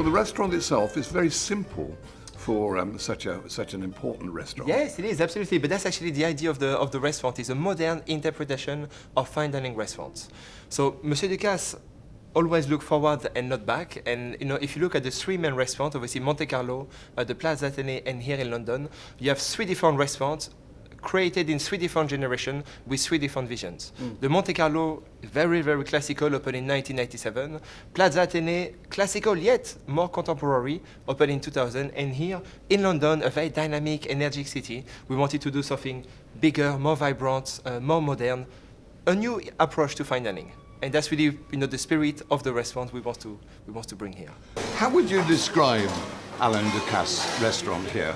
Well, the restaurant itself is very simple for such an important restaurant. Yes, it is, absolutely. But that's actually the idea of the restaurant, is a modern interpretation of fine dining restaurants. So Monsieur Ducasse always look forward and not back. And if you look at the three main restaurants, obviously Monte Carlo, the Plaza Athénée, and here in London, you have three different restaurants created in three different generations with three different visions. The Monte Carlo, very, very classical, opened in 1997. Plaza Athénée, classical yet more contemporary, opened in 2000. And here in London, a very dynamic, energetic city, we wanted to do something bigger, more vibrant, more modern, a new approach to fine dining. And that's really the spirit of the restaurant we want to bring here. How would you describe Alain Ducasse restaurant here?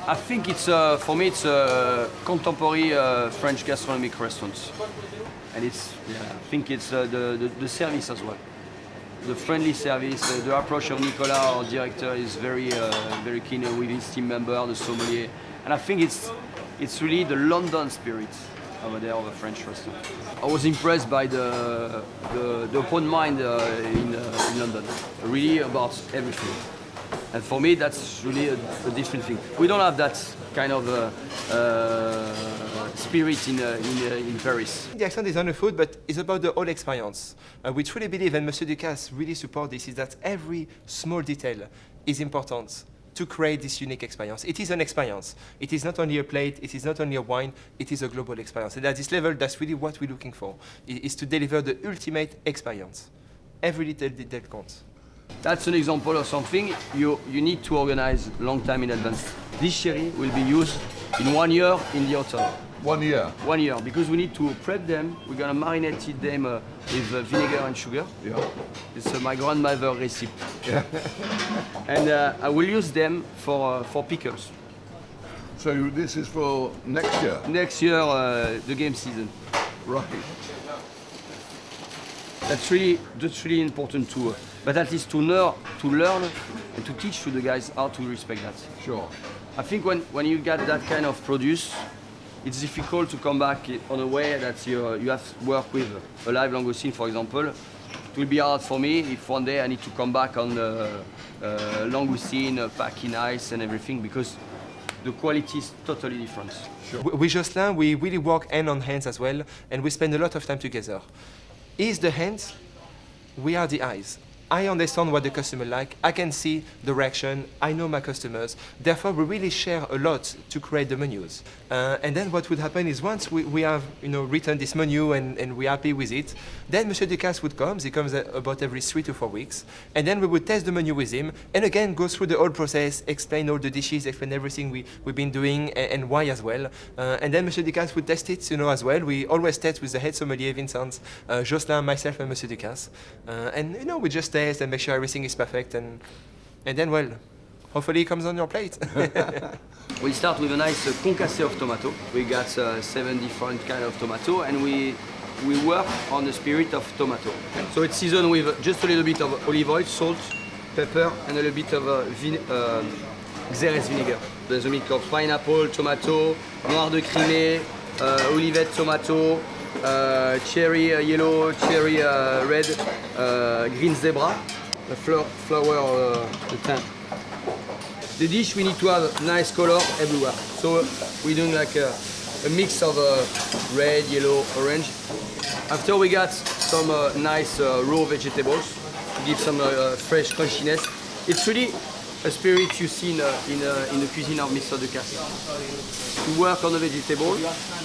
I think it's for me it's a contemporary French gastronomic restaurant, and I think it's the service as well, the friendly service, the approach of Nicolas, our director, is very keen with his team member, the sommelier, and I think it's really the London spirit over there of a French restaurant. I was impressed by the open mind in London, really about everything. And for me, that's really a different thing. We don't have that kind of spirit in Paris. The accent is on the food, but it's about the whole experience. We truly believe, and Monsieur Ducasse really supports this, is that every small detail is important to create this unique experience. It is an experience. It is not only a plate, it is not only a wine, it is a global experience. And at this level, that's really what we're looking for, is to deliver the ultimate experience. Every little detail counts. That's an example of something you need to organize long time in advance. This sherry will be used in 1 year in the hotel. 1 year? 1 year, because we need to prep them. We're gonna marinate them with vinegar and sugar. Yeah. It's my grandmother recipe. Yeah. And I will use them for pickles. So this is for next year? Next year, the game season. Right. That's really important too. But at least to learn and to teach to the guys how to respect that. Sure. I think when you get that kind of produce, it's difficult to come back on a way that you have to work with a live langoustine, for example. It will be hard for me if one day I need to come back on langoustine, pack in ice and everything, because the quality is totally different. Sure. With Jocelyn, we really work hand on hands as well, and we spend a lot of time together. He's the hands, we are the eyes. I understand what the customer like, I can see the reaction, I know my customers, therefore we really share a lot to create the menus. And then what would happen is once we have written this menu and we're happy with it, then Monsieur Ducasse would come, he comes about every 3 to 4 weeks, and then we would test the menu with him, and again go through the whole process, explain all the dishes, explain everything we've been doing and why as well. And then Monsieur Ducasse would test it as well. We always test with the head sommelier, Vincent, Jocelyn, myself and Monsieur Ducasse. And we just test and make sure everything is perfect, and then, well, hopefully it comes on your plate. We start with a nice concassé of tomato. We got 7 different kind of tomato, and we work on the spirit of tomato. So it's seasoned with just a little bit of olive oil, salt, pepper, and a little bit of Xérès vinegar. There's a mix of pineapple, tomato, noir de crimée, olivette tomato, cherry yellow, cherry red, green zebra, the flower, the thyme. The dish, we need to have nice color everywhere. So we're doing like a mix of red, yellow, orange. After we got some nice raw vegetables to give some fresh crunchiness. It's really a spirit you see in the cuisine of Mr. Ducasse. To work on the vegetable,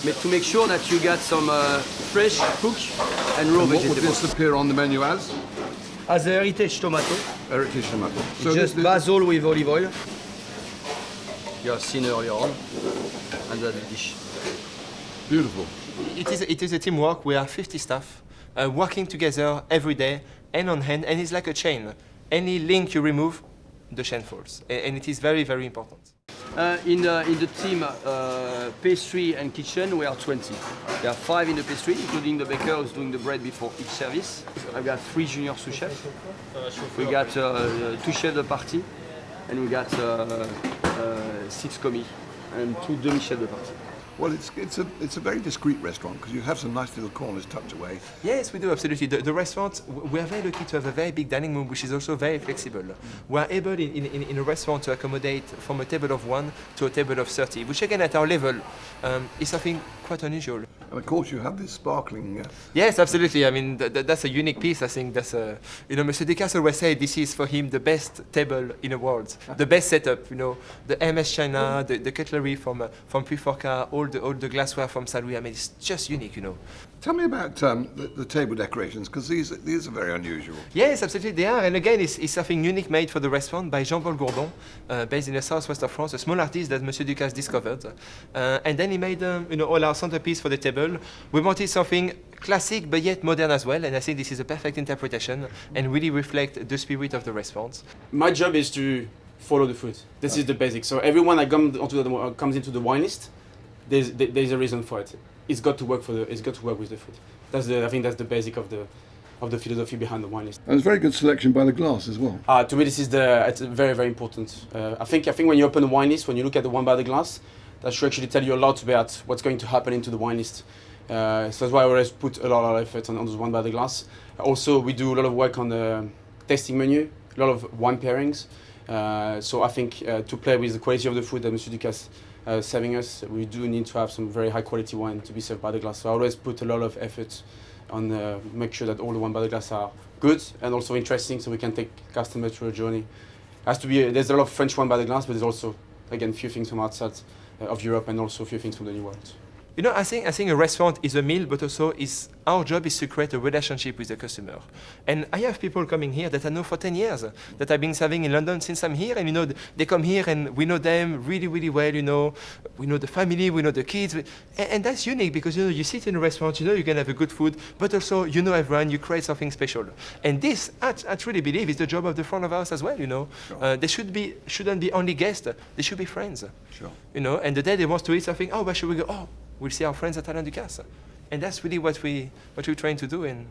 but to make sure that you got some fresh cooked and raw vegetables. What would this appear on the menu as? As a heritage tomato. Heritage tomato. So just basil with olive oil. You have seen earlier on, and that's the dish. Beautiful. It is a teamwork. We are 50 staff working together every day, hand on hand, and it's like a chain. Any link you remove, the chain falls, and it is very, very important. In the team, pastry and kitchen, we are 20. There are 5 in the pastry, including the baker who's doing the bread before each service. I've got 3 junior sous chefs. We got 2 chefs de partie, and we got 6 commis and 2 demi-chefs de partie. Well, it's a very discreet restaurant because you have some nice little corners tucked away. Yes, we do, absolutely. The restaurant, we are very lucky to have a very big dining room, which is also very flexible. We are able in a restaurant to accommodate from a table of 1 to a table of 30, which again at our level is something quite unusual. And of course, you have this sparkling. Yes, absolutely. I mean, that's a unique piece. I think that's Monsieur Ducasse always said this is for him the best table in the world, the best setup. The MS China, the cutlery from Puy-Forcat, all the glassware from Saint-Louis. I mean, it's just unique. Tell me about the table decorations because these are very unusual. Yes, absolutely they are. And again, it's something unique made for the restaurant by Jean-Paul Gourdon, based in the southwest of France, a small artist that Monsieur Ducasse discovered. And then he made all our centerpiece for the table. We wanted something classic but yet modern as well, and I think this is a perfect interpretation and really reflect the spirit of the restaurant. My job is to follow the food. This is the basic. So everyone that comes into the wine list, there's a reason for it. It's got to work with the food. I think that's the basic of the philosophy behind the wine list. And it's a very good selection by the glass as well. To me, it's very, very important. I think when you open a wine list, when you look at the wine by the glass, that should actually tell you a lot about what's going to happen into the wine list. So that's why I always put a lot of effort on those wine by the glass. Also, we do a lot of work on the tasting menu, a lot of wine pairings. So I think to play with the quality of the food that Monsieur Ducasse is serving us, we do need to have some very high quality wine to be served by the glass. So I always put a lot of effort on make sure that all the wine by the glass are good and also interesting, so we can take customers through a journey. There's a lot of French wine by the glass, but there's also, again, few things from outside of Europe and also a few things from the New World. I think a restaurant is a meal, but also our job is to create a relationship with the customer. And I have people coming here that I know for 10 years, that I've been serving in London since I'm here, and they come here and we know them really, really well, we know the family, we know the kids, and that's unique because, you sit in a restaurant, you can have a good food, but also everyone, you create something special. And this, I truly believe, is the job of the front of house as well, Sure. They shouldn't be only guests, they should be friends. Sure. And the day they want to eat something, where should we go? We'll see our friends at Alain Ducasse. And that's really what we're trying to do. And